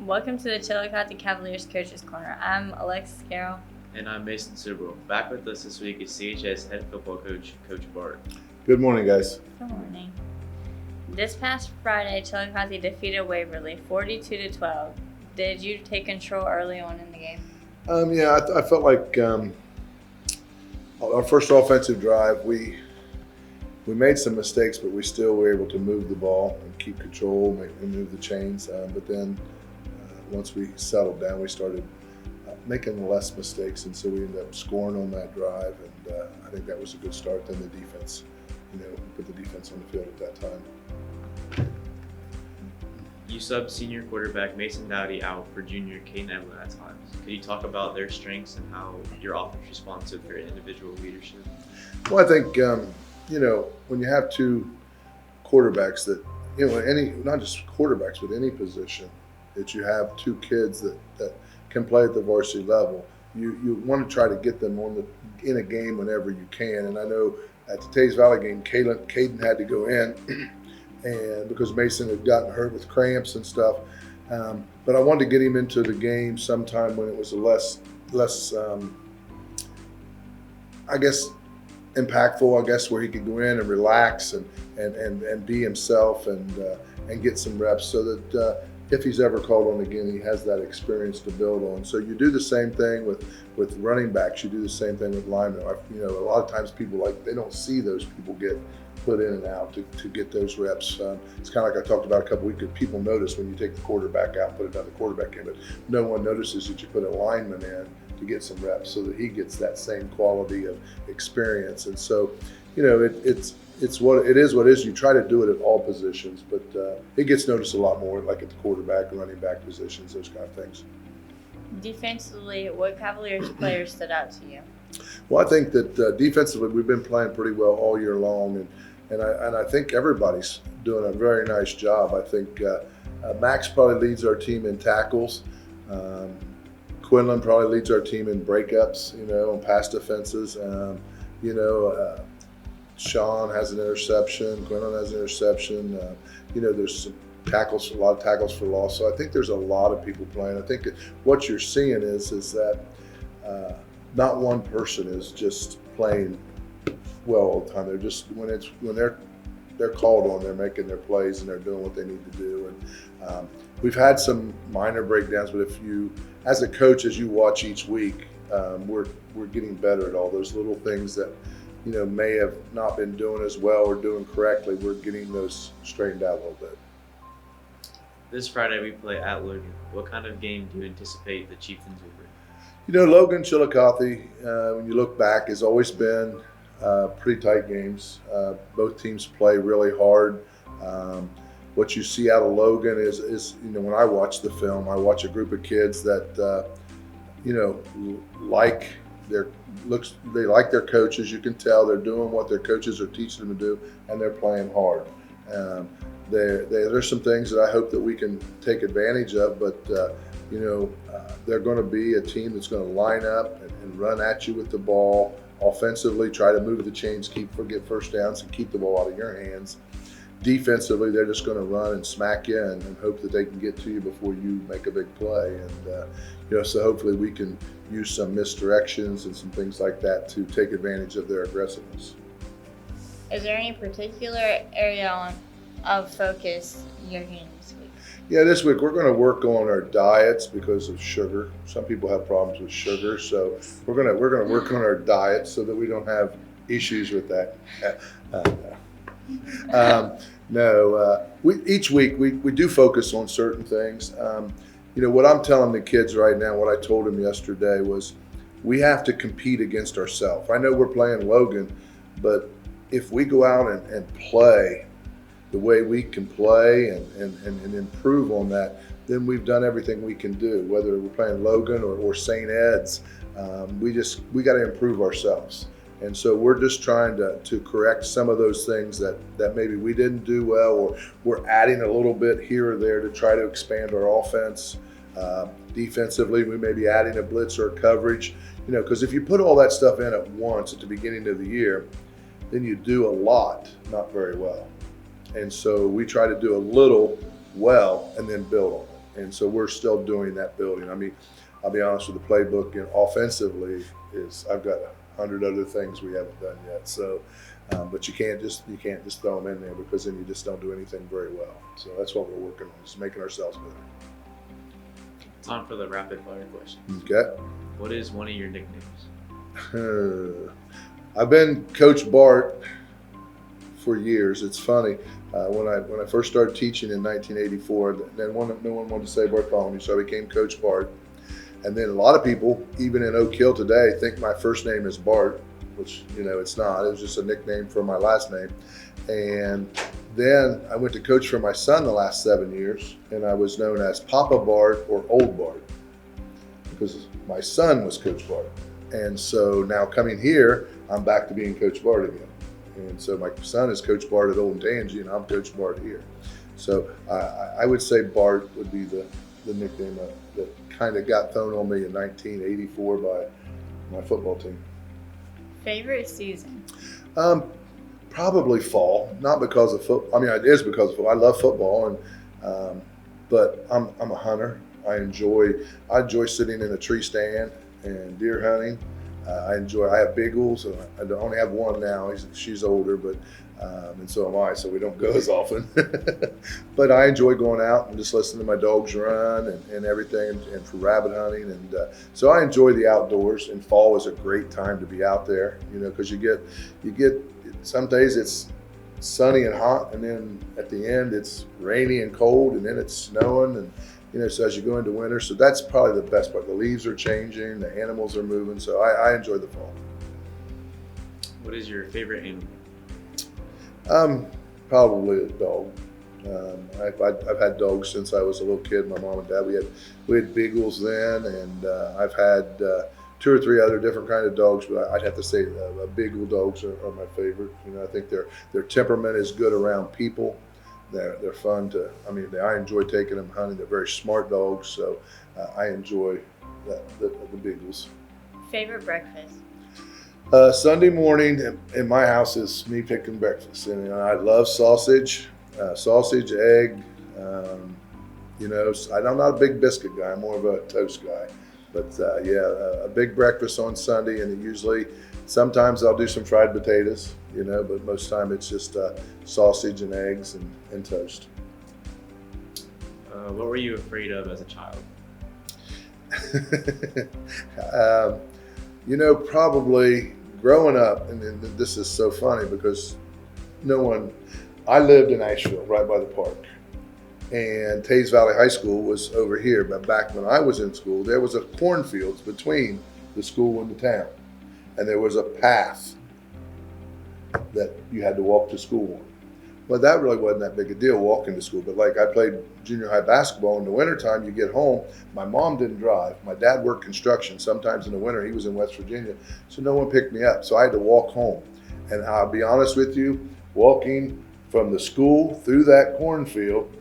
Welcome to the Chillicothe Cavaliers Coaches Corner. I'm Alexis Carroll. And I'm Mason Subaru. Back with us this week is CHS head football coach, Coach Bart. Good morning, guys. Good morning. This past Friday, Chillicothe defeated Waverly 42-12. Did you take control early on in the game? I felt like our first offensive drive, we made some mistakes, but we still were able to move the ball and keep control and move the chains. But then once we settled down, we started making less mistakes, and so we ended up scoring on that drive. And I think that was a good start. Then the defense, we put the defense on the field at that time. You subbed senior quarterback Mason Dowdy out for junior Caden Evelyn at times. Could you talk about their strengths and how your offense responds to their individual leadership? Well, I think when you have two quarterbacks that not just quarterbacks, but any position that you have two kids that can play at the varsity level, you want to try to get them in a game whenever you can. And I know at the Tays Valley game, Caden had to go in, and because Mason had gotten hurt with cramps and stuff. But I wanted to get him into the game sometime when it was a less impactful, where he could go in and relax and be himself and get some reps, so that if he's ever called on again, he has that experience to build on. So you do the same thing with running backs. You do the same thing with linemen. A lot of times people they don't see those people get put in and out to get those reps. It's kind of like I talked about a couple weeks ago. People notice when you take the quarterback out and put another quarterback in, but no one notices that you put a lineman in to get some reps so that he gets that same quality of experience. And so, it's what it is. You try to do it at all positions, but it gets noticed a lot more, like at the quarterback, running back positions, those kind of things. Defensively, what Cavaliers players stood out to you? Well, I think that defensively we've been playing pretty well all year long, and I think everybody's doing a very nice job. I think Max probably leads our team in tackles. Quinlan probably leads our team in breakups, on pass defenses. Sean has an interception. Quinlan has an interception. There's some tackles, a lot of tackles for loss. So I think there's a lot of people playing. I think what you're seeing is that not one person is just playing well all the time. They're just when they're called on, they're making their plays and they're doing what they need to do. And we've had some minor breakdowns, but if you, as a coach, as you watch each week, we're getting better at all those little things that may have not been doing as well or doing correctly. We're getting those straightened out a little bit. This Friday we play at Logan. What kind of game do you anticipate the Chieftains will bring? Logan, Chillicothe, when you look back, has always been pretty tight games. Both teams play really hard. What you see out of Logan is when I watch the film, I watch a group of kids that they like their coaches. You can tell they're doing what their coaches are teaching them to do, and they're playing hard. There's some things that I hope that we can take advantage of, but they're going to be a team that's going to line up and run at you with the ball offensively, try to move the chains, get first downs, and keep the ball out of your hands. Defensively, they're just going to run and smack you and hope that they can get to you before you make a big play. And so hopefully we can use some misdirections and some things like that to take advantage of their aggressiveness. Is there any particular area of focus you're getting this week? Yeah, this week we're going to work on our diets because of sugar. Some people have problems with sugar, so we're going to work on our diet so that we don't have issues with that. Each week we do focus on certain things. What I'm telling the kids right now, what I told them yesterday was we have to compete against ourselves. I know we're playing Logan, but if we go out and play the way we can play and improve on that, then we've done everything we can do. Whether we're playing Logan or St. Ed's, we got to improve ourselves. And so we're just trying to correct some of those things that maybe we didn't do well, or we're adding a little bit here or there to try to expand our offense. Defensively, we may be adding a blitz or a coverage, because if you put all that stuff in at once at the beginning of the year, then you do a lot not very well. And so we try to do a little well and then build on And so we're still doing that building. I mean, I'll be honest with the playbook, and offensively is I've got 100 other things we haven't done yet. So, but you can't just throw them in there, because then you just don't do anything very well. So that's what we're working on, is making ourselves better. Time for the rapid fire question. Okay. What is one of your nicknames? I've been Coach Bart for years. It's funny. When I first started teaching in 1984, then no one wanted to say Bartholomew, so I became Coach Bart. And then a lot of people, even in Oak Hill today, think my first name is Bart, which, it's not. It was just a nickname for my last name. And then I went to coach for my son the last 7 years, and I was known as Papa Bart or Old Bart, because my son was Coach Bart. And so now coming here, I'm back to being Coach Bart again. And so my son is Coach Bart at Old and Tangy, and I'm Coach Bart here. So I would say Bart would be the nickname that kind of got thrown on me in 1984 by my football team. Favorite season? Probably fall, not because of football. I mean, it is because of football. I love football, and but I'm a hunter. I enjoy sitting in a tree stand and deer hunting. I have beagles. I only have one now. She's older, but and so am I. So we don't go as often. But I enjoy going out and just listening to my dogs run and everything, and for rabbit hunting. And so I enjoy the outdoors. And fall is a great time to be out there. Because you get some days it's sunny and hot, and then at the end it's rainy and cold, and then it's snowing, and so as you go into winter. So that's probably the best part. The leaves are changing, the animals are moving, so I enjoy the fall. What is your favorite animal? Probably a dog. I've had dogs since I was a little kid. My mom and dad, we had beagles then, and I've had 2 or 3 other different kind of dogs, but I'd have to say beagle dogs are my favorite. I think their temperament is good around people. They're fun to. I enjoy taking them hunting. They're very smart dogs, so I enjoy the beagles. Favorite breakfast? Sunday morning in my house is me picking breakfast, and I love sausage, egg. I'm not a big biscuit guy. I'm more of a toast guy. But a big breakfast on Sunday, and sometimes I'll do some fried potatoes, but most of the time it's just sausage and eggs and toast. What were you afraid of as a child? Probably growing up, and this is so funny because I lived in Asheville, right by the park. And Tays Valley High School was over here, but back when I was in school, there was a cornfields between the school and the town. And there was a path that you had to walk to school on. Well, that really wasn't that big a deal, walking to school. But like, I played junior high basketball in the wintertime. You get home, my mom didn't drive. My dad worked construction. Sometimes in the winter, he was in West Virginia, so no one picked me up. So I had to walk home. And I'll be honest with you, walking from the school through that cornfield,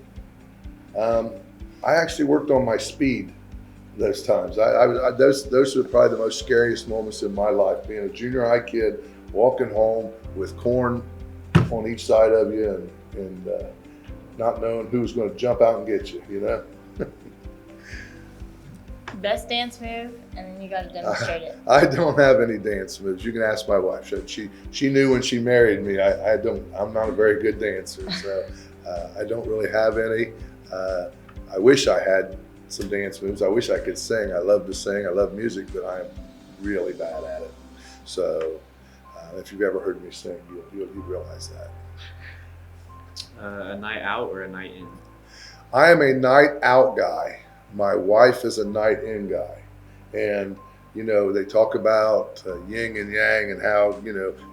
I actually worked on my speed those times. Those were probably the most scariest moments in my life, being a junior high kid, walking home with corn on each side of you, and not knowing who was going to jump out and get you, Best dance move, and then you got to demonstrate it. I don't have any dance moves. You can ask my wife. She knew when she married me. I'm not a very good dancer, so I don't really have any. I wish I had some dance moves. I wish I could sing. I love to sing. I love music, but I am really bad at it. So if you've ever heard me sing, you'll realize that. A night out or a night in? I am a night out guy. My wife is a night in guy. And, they talk about yin and yang, and how,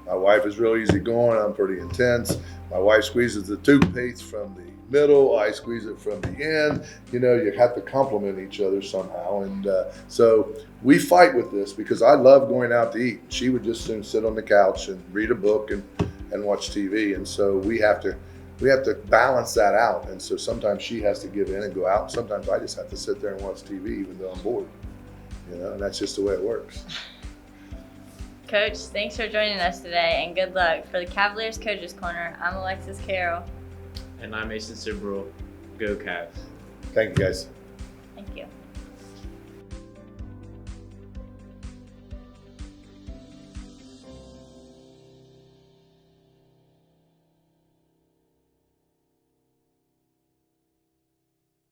my wife is real easy going. I'm pretty intense. My wife squeezes the toothpaste from the middle, I squeeze it from the end. You have to complement each other somehow. And so we fight with this, because I love going out to eat. She would just soon sit on the couch and read a book and watch TV. And so we have to balance that out. And so sometimes she has to give in and go out. Sometimes I just have to sit there and watch TV, even though I'm bored. And that's just the way it works. Coach, thanks for joining us today, and good luck. For the Cavaliers Coaches Corner, I'm Alexis Carroll. And I'm Mason Sibrel. Go Cavs. Thank you, guys.